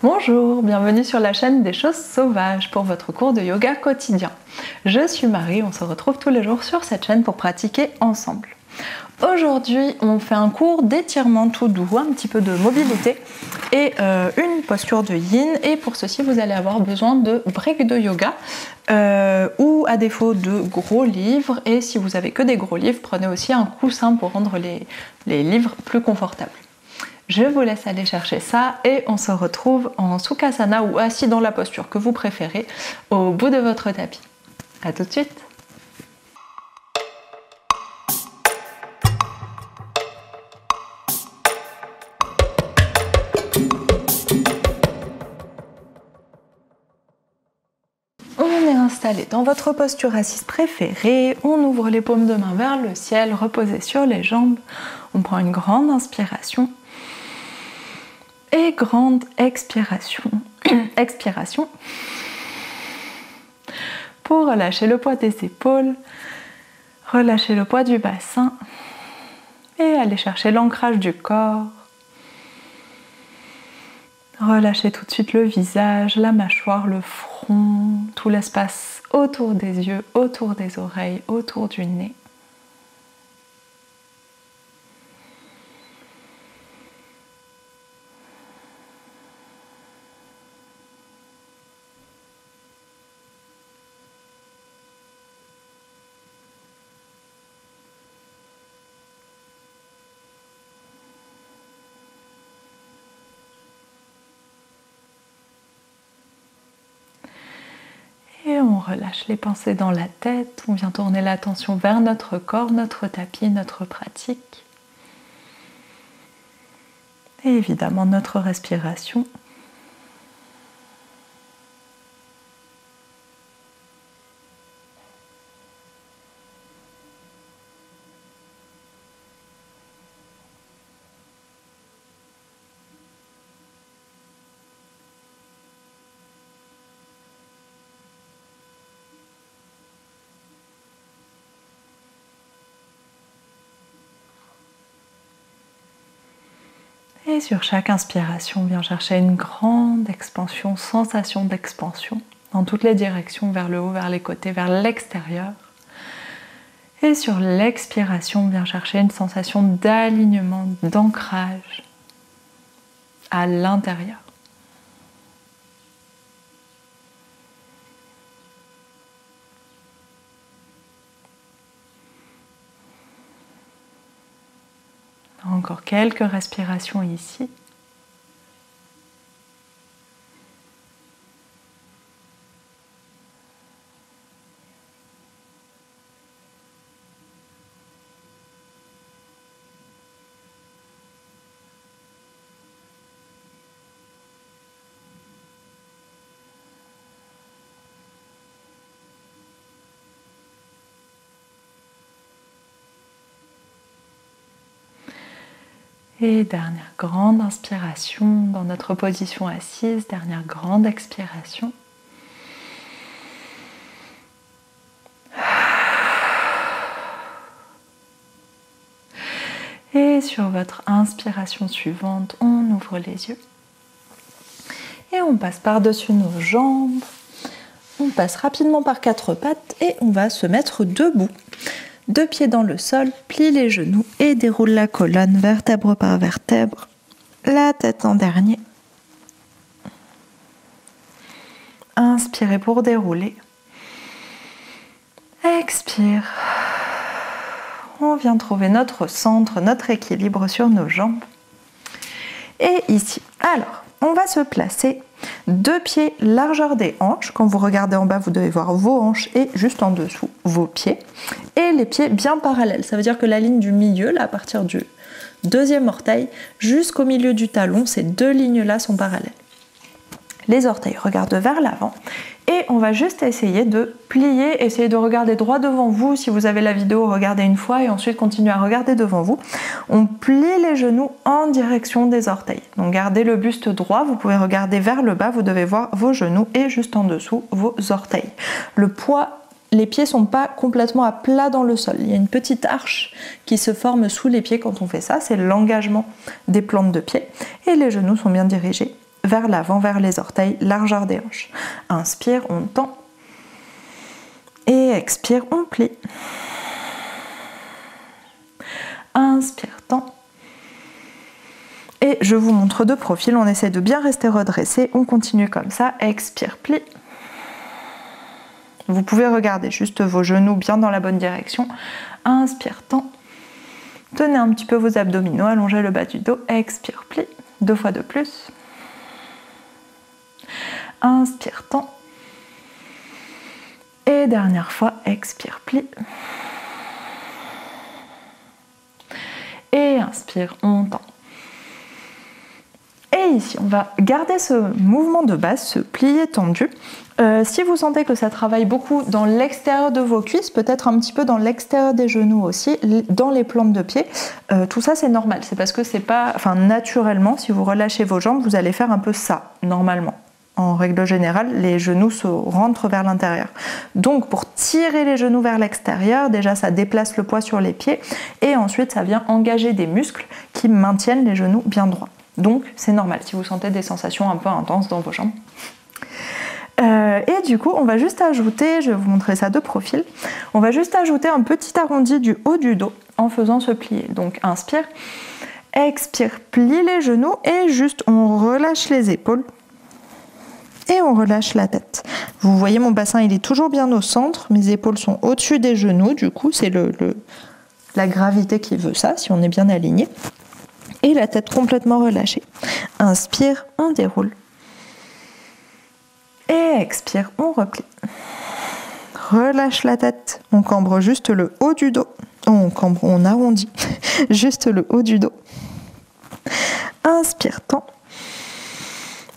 Bonjour, bienvenue sur la chaîne des choses sauvages pour votre cours de yoga quotidien. Je suis Marie, on se retrouve tous les jours sur cette chaîne pour pratiquer ensemble. Aujourd'hui, on fait un cours d'étirement tout doux, un petit peu de mobilité et une posture de yin. Et pour ceci, vous allez avoir besoin de briques de yoga ou à défaut de gros livres. Et si vous avez que des gros livres, prenez aussi un coussin pour rendre les livres plus confortables. Je vous laisse aller chercher ça et on se retrouve en Sukhasana ou assis dans la posture que vous préférez au bout de votre tapis. A tout de suite. On est installé dans votre posture assise préférée, on ouvre les paumes de main vers le ciel, reposez sur les jambes, on prend une grande inspiration. Et grande expiration. Expiration. Pour relâcher le poids des épaules, relâcher le poids du bassin et aller chercher l'ancrage du corps. Relâchez tout de suite le visage, la mâchoire, le front, tout l'espace autour des yeux, autour des oreilles, autour du nez. Et on relâche les pensées dans la tête, on vient tourner l'attention vers notre corps, notre tapis, notre pratique. Et évidemment notre respiration. Et sur chaque inspiration, on vient chercher une grande expansion, sensation d'expansion dans toutes les directions, vers le haut, vers les côtés, vers l'extérieur. Et sur l'expiration, on vient chercher une sensation d'alignement, d'ancrage à l'intérieur. Encore quelques respirations ici. Et dernière grande inspiration dans notre position assise, dernière grande expiration. Et sur votre inspiration suivante, on ouvre les yeux. Et on passe par-dessus nos jambes. On passe rapidement par quatre pattes et on va se mettre debout. Deux pieds dans le sol, plie les genoux et déroule la colonne vertèbre par vertèbre, la tête en dernier. Inspirez pour dérouler. Expire. On vient trouver notre centre, notre équilibre sur nos jambes. Et ici, alors, on va se placer deux pieds largeur des hanches. Quand vous regardez en bas, vous devez voir vos hanches et juste en dessous, vos pieds. Et les pieds bien parallèles. Ça veut dire que la ligne du milieu, là, à partir du deuxième orteil jusqu'au milieu du talon, ces deux lignes-là sont parallèles. Les orteils regardent vers l'avant. Et on va juste essayer de plier, essayer de regarder droit devant vous. Si vous avez la vidéo, regardez une fois et ensuite continuez à regarder devant vous. On plie les genoux en direction des orteils. Donc gardez le buste droit, vous pouvez regarder vers le bas, vous devez voir vos genoux et juste en dessous vos orteils. Le poids, les pieds ne sont pas complètement à plat dans le sol. Il y a une petite arche qui se forme sous les pieds quand on fait ça, c'est l'engagement des plantes de pied. Et les genoux sont bien dirigés vers l'avant, vers les orteils, largeur des hanches. Inspire, on tend. Et expire, on plie. Inspire, tend. Et je vous montre de profil, on essaie de bien rester redressé, on continue comme ça, expire, plie. Vous pouvez regarder juste vos genoux bien dans la bonne direction. Inspire, tend. Tenez un petit peu vos abdominaux, allongez le bas du dos, expire, plie. 2 fois de plus. Inspire, tend. Et dernière fois, expire, plie. Et inspire, on tend. Et ici, on va garder ce mouvement de base, ce plié tendu. Si vous sentez que ça travaille beaucoup dans l'extérieur de vos cuisses, peut-être un petit peu dans l'extérieur des genoux aussi, dans les plantes de pied, tout ça c'est normal. C'est parce que c'est pas, enfin naturellement, si vous relâchez vos jambes, vous allez faire un peu ça, normalement. En règle générale, les genoux se rentrent vers l'intérieur. Donc pour tirer les genoux vers l'extérieur, déjà ça déplace le poids sur les pieds et ensuite ça vient engager des muscles qui maintiennent les genoux bien droits. Donc c'est normal si vous sentez des sensations un peu intenses dans vos jambes. Et du coup, on va juste ajouter, je vais vous montrer ça de profil, on va juste ajouter un petit arrondi du haut du dos en faisant ce plié. Donc inspire, expire, plie les genoux et juste on relâche les épaules et on relâche la tête. Vous voyez mon bassin il est toujours bien au centre, mes épaules sont au-dessus des genoux, du coup c'est la gravité qui veut ça, si on est bien aligné. Et la tête complètement relâchée. Inspire, on déroule. Et expire, on replie. Relâche la tête, on cambre juste le haut du dos. On arrondit juste le haut du dos. Inspire, tend.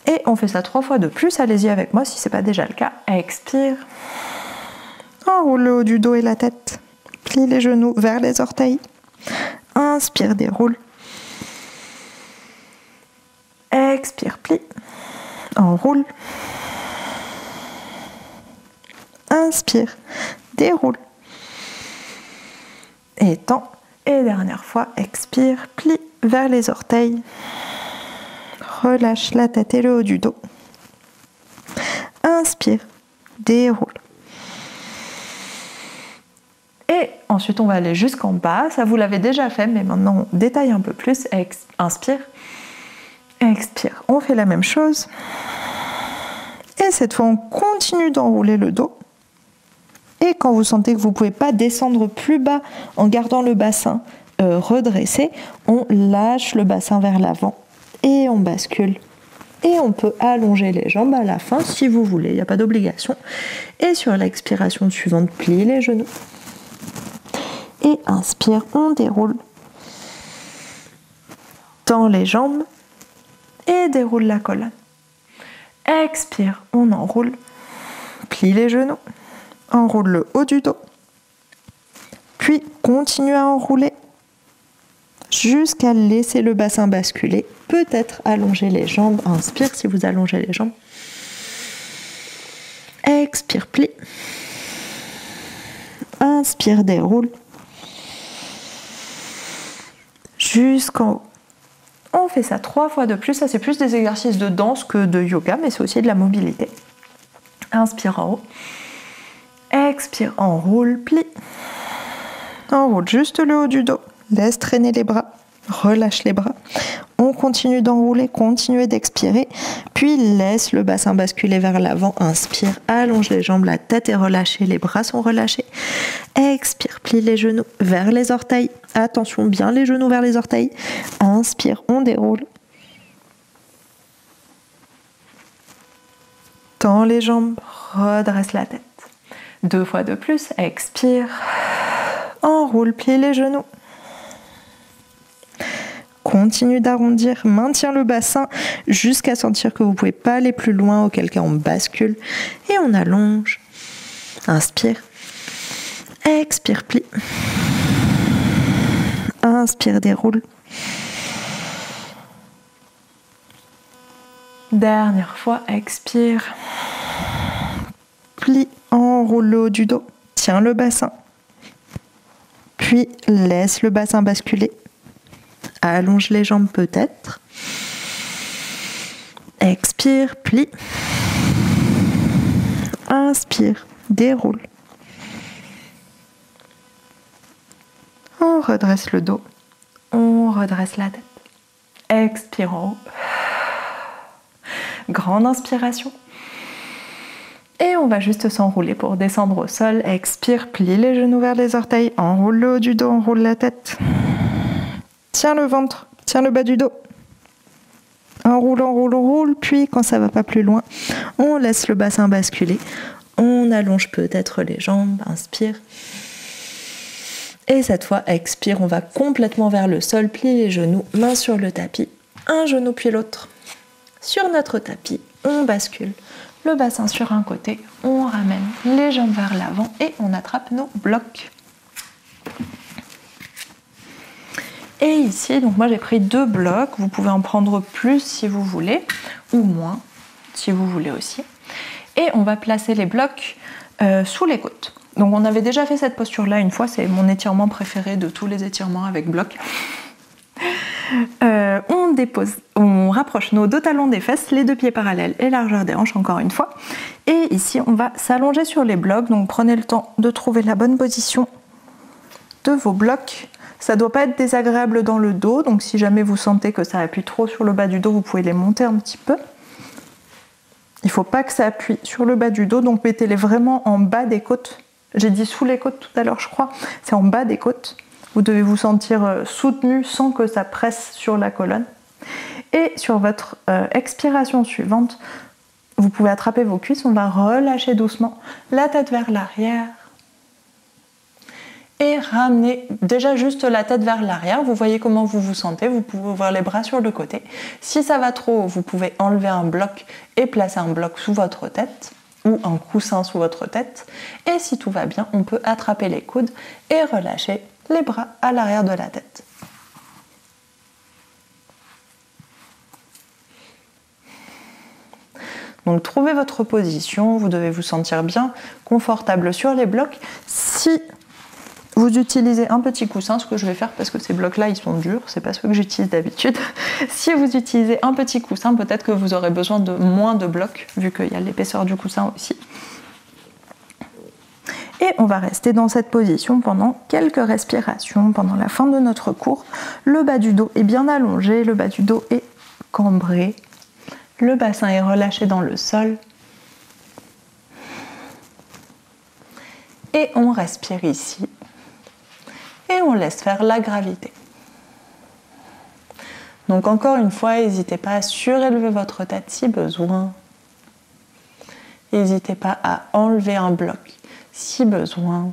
Et on fait ça 3 fois de plus, allez-y avec moi si ce n'est pas déjà le cas. Expire. Enroule le haut du dos et la tête. Plie les genoux vers les orteils. Inspire, déroule. Expire, plie. Enroule. Inspire, déroule. Et tend. Et dernière fois, expire, plie vers les orteils. Relâche la tête et le haut du dos. Inspire, déroule. Et ensuite, on va aller jusqu'en bas. Ça, vous l'avez déjà fait, mais maintenant, on détaille un peu plus. Inspire, expire. On fait la même chose. Et cette fois, on continue d'enrouler le dos. Et quand vous sentez que vous ne pouvez pas descendre plus bas en gardant le bassin redressé, on lâche le bassin vers l'avant et on bascule. Et on peut allonger les jambes à la fin si vous voulez, il n'y a pas d'obligation. Et sur l'expiration suivante, pliez les genoux. Et inspire, on déroule. Tend les jambes et déroule la colonne. Expire, on enroule. Plie les genoux. Enroule le haut du dos. Puis continue à enrouler jusqu'à laisser le bassin basculer. Peut-être allonger les jambes. Inspire si vous allongez les jambes. Expire, plie. Inspire, déroule. Jusqu'en haut. On fait ça 3 fois de plus. Ça, c'est plus des exercices de danse que de yoga, mais c'est aussi de la mobilité. Inspire en haut. Expire, enroule, plie. Enroule juste le haut du dos. Laisse traîner les bras. Relâche les bras. On continue d'enrouler, continuez d'expirer. Puis laisse le bassin basculer vers l'avant. Inspire, allonge les jambes, la tête est relâchée, les bras sont relâchés. Expire, plie les genoux vers les orteils. Attention, bien les genoux vers les orteils. Inspire, on déroule. Tends les jambes, redresse la tête. 2 fois de plus, expire, enroule, plie les genoux. Continue d'arrondir, maintiens le bassin jusqu'à sentir que vous ne pouvez pas aller plus loin, auquel cas on bascule et on allonge. Inspire, expire, plie. Inspire, déroule. Dernière fois, expire. Plie, enroule le haut du dos, tiens le bassin. Puis laisse le bassin basculer. Allonge les jambes peut-être. Expire, plie. Inspire, déroule. On redresse le dos. On redresse la tête. Expire en haut. Grande inspiration. Et on va juste s'enrouler pour descendre au sol. Expire, plie les genoux vers les orteils. Enroule le haut du dos, enroule la tête. Tiens le ventre, tiens le bas du dos. Enroule, enroule, enroule. Puis quand ça va pas plus loin, on laisse le bassin basculer. On allonge peut-être les jambes. Inspire. Et cette fois, expire, on va complètement vers le sol, plie les genoux, main sur le tapis, un genou puis l'autre. Sur notre tapis, on bascule le bassin sur un côté, on ramène les jambes vers l'avant et on attrape nos blocs. Et ici, donc moi j'ai pris 2 blocs, vous pouvez en prendre plus si vous voulez, ou moins si vous voulez aussi. Et on va placer les blocs sous les côtes. Donc on avait déjà fait cette posture-là une fois, c'est mon étirement préféré de tous les étirements avec bloc. On dépose, on rapproche nos 2 talons des fesses, les 2 pieds parallèles et largeur des hanches encore une fois. Et ici on va s'allonger sur les blocs, donc prenez le temps de trouver la bonne position de vos blocs. Ça ne doit pas être désagréable dans le dos, donc si jamais vous sentez que ça appuie trop sur le bas du dos, vous pouvez les monter un petit peu. Il ne faut pas que ça appuie sur le bas du dos, donc mettez-les vraiment en bas des côtes. J'ai dit sous les côtes tout à l'heure, je crois. C'est en bas des côtes. Vous devez vous sentir soutenu sans que ça presse sur la colonne. Et sur votre expiration suivante, vous pouvez attraper vos cuisses. On va relâcher doucement la tête vers l'arrière. Et ramener déjà juste la tête vers l'arrière. Vous voyez comment vous vous sentez. Vous pouvez ouvrir les bras sur le côté. Si ça va trop haut, vous pouvez enlever un bloc et placer un bloc sous votre tête ou un coussin sous votre tête. Et si tout va bien, on peut attraper les coudes et relâcher les bras à l'arrière de la tête. Donc trouvez votre position, vous devez vous sentir bien confortable sur les blocs. Si vous utilisez un petit coussin, ce que je vais faire parce que ces blocs-là, ils sont durs, c'est pas ceux que j'utilise d'habitude. Si vous utilisez un petit coussin, peut-être que vous aurez besoin de moins de blocs, vu qu'il y a l'épaisseur du coussin aussi. Et on va rester dans cette position pendant quelques respirations, pendant la fin de notre cours. Le bas du dos est bien allongé, le bas du dos est cambré, le bassin est relâché dans le sol. Et on respire ici. Et on laisse faire la gravité. Donc encore une fois, n'hésitez pas à surélever votre tête si besoin. N'hésitez pas à enlever un bloc si besoin.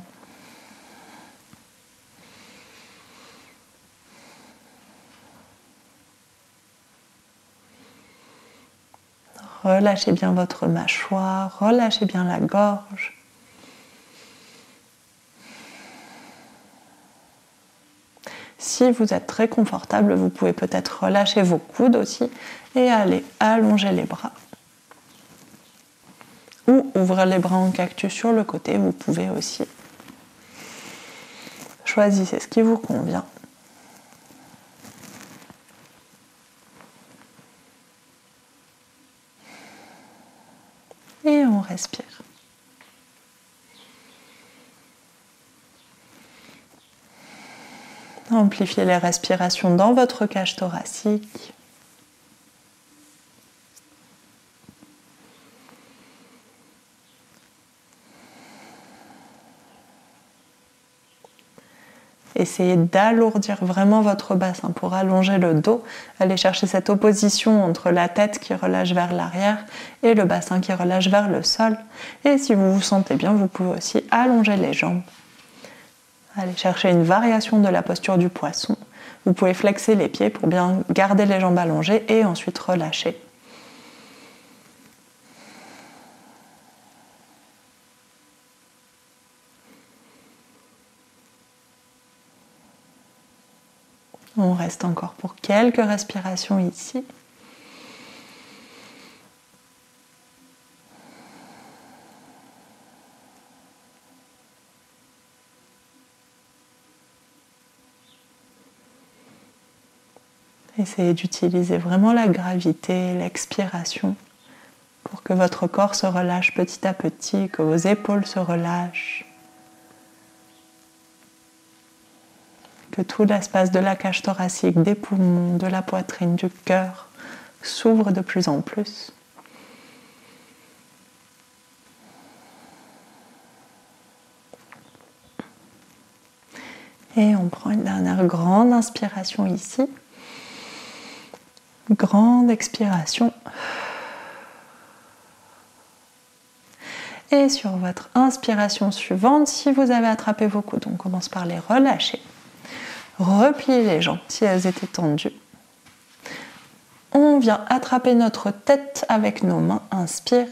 Relâchez bien votre mâchoire, relâchez bien la gorge. Si vous êtes très confortable, vous pouvez peut-être relâcher vos coudes aussi et aller allonger les bras. Ou ouvrir les bras en cactus sur le côté, vous pouvez aussi. Choisissez ce qui vous convient. Et on respire. Amplifiez les respirations dans votre cage thoracique. Essayez d'alourdir vraiment votre bassin pour allonger le dos. Allez chercher cette opposition entre la tête qui relâche vers l'arrière et le bassin qui relâche vers le sol. Et si vous vous sentez bien, vous pouvez aussi allonger les jambes. Allez chercher une variation de la posture du poisson. Vous pouvez flexer les pieds pour bien garder les jambes allongées et ensuite relâcher. On reste encore pour quelques respirations ici. Essayez d'utiliser vraiment la gravité, l'expiration pour que votre corps se relâche petit à petit, que vos épaules se relâchent, que tout l'espace de la cage thoracique, des poumons, de la poitrine, du cœur s'ouvre de plus en plus. Et on prend une dernière grande inspiration ici. Grande expiration. Et sur votre inspiration suivante, si vous avez attrapé vos coudes, on commence par les relâcher. Repliez les jambes si elles étaient tendues. On vient attraper notre tête avec nos mains. Inspire.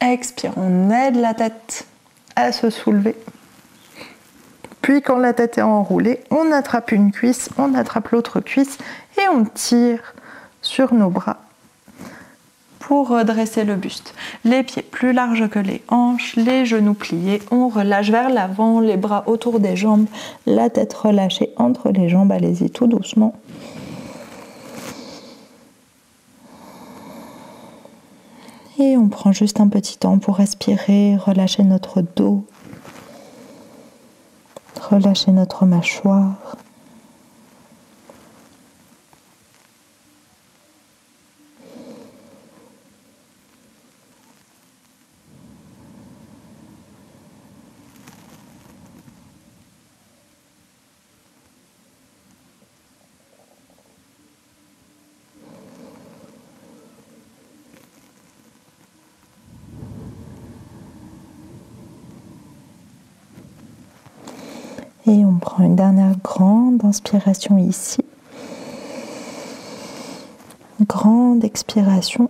Expire. On aide la tête à se soulever. Puis quand la tête est enroulée, on attrape une cuisse, on attrape l'autre cuisse et on tire sur nos bras pour redresser le buste. Les pieds plus larges que les hanches, les genoux pliés, on relâche vers l'avant, les bras autour des jambes, la tête relâchée entre les jambes, allez-y tout doucement. Et on prend juste un petit temps pour respirer, relâcher notre dos, relâcher notre mâchoire. Et on prend une dernière grande inspiration ici. Grande expiration.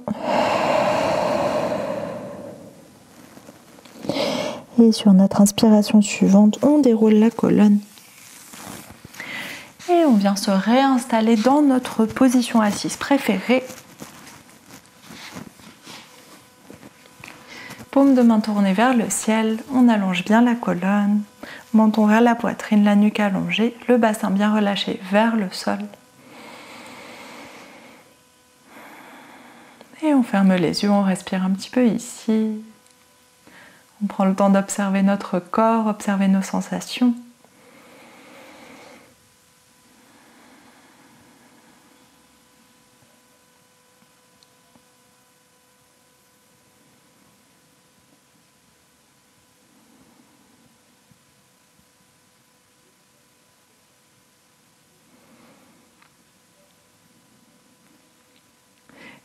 Et sur notre inspiration suivante, on déroule la colonne. Et on vient se réinstaller dans notre position assise préférée. Paume de main tournée vers le ciel, on allonge bien la colonne, menton vers la poitrine, la nuque allongée, le bassin bien relâché vers le sol. Et on ferme les yeux, on respire un petit peu ici. On prend le temps d'observer notre corps, observer nos sensations.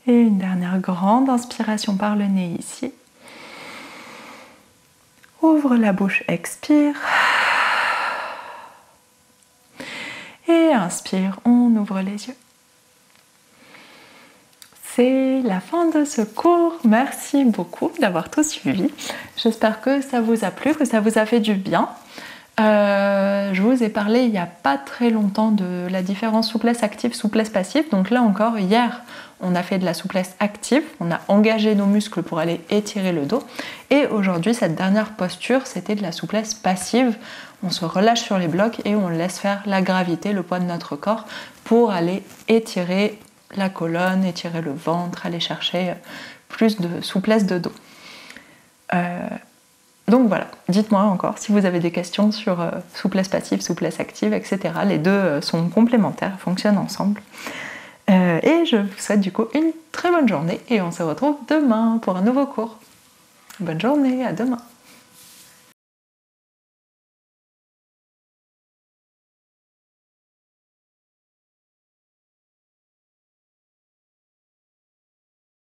Et une dernière grande inspiration par le nez ici. Ouvre la bouche, expire. Et inspire, on ouvre les yeux. C'est la fin de ce cours. Merci beaucoup d'avoir tout suivi. J'espère que ça vous a plu, que ça vous a fait du bien. Je vous ai parlé il n'y a pas très longtemps de la différence souplesse active, souplesse passive. Donc là encore, hier, on a fait de la souplesse active. On a engagé nos muscles pour aller étirer le dos. Et aujourd'hui, cette dernière posture, c'était de la souplesse passive. On se relâche sur les blocs et on laisse faire la gravité, le poids de notre corps pour aller étirer la colonne, étirer le ventre, aller chercher plus de souplesse de dos. Donc voilà, dites-moi encore si vous avez des questions sur souplesse passive, souplesse active, etc. Les deux sont complémentaires, fonctionnent ensemble. Et je vous souhaite du coup une très bonne journée et on se retrouve demain pour un nouveau cours. Bonne journée, à demain.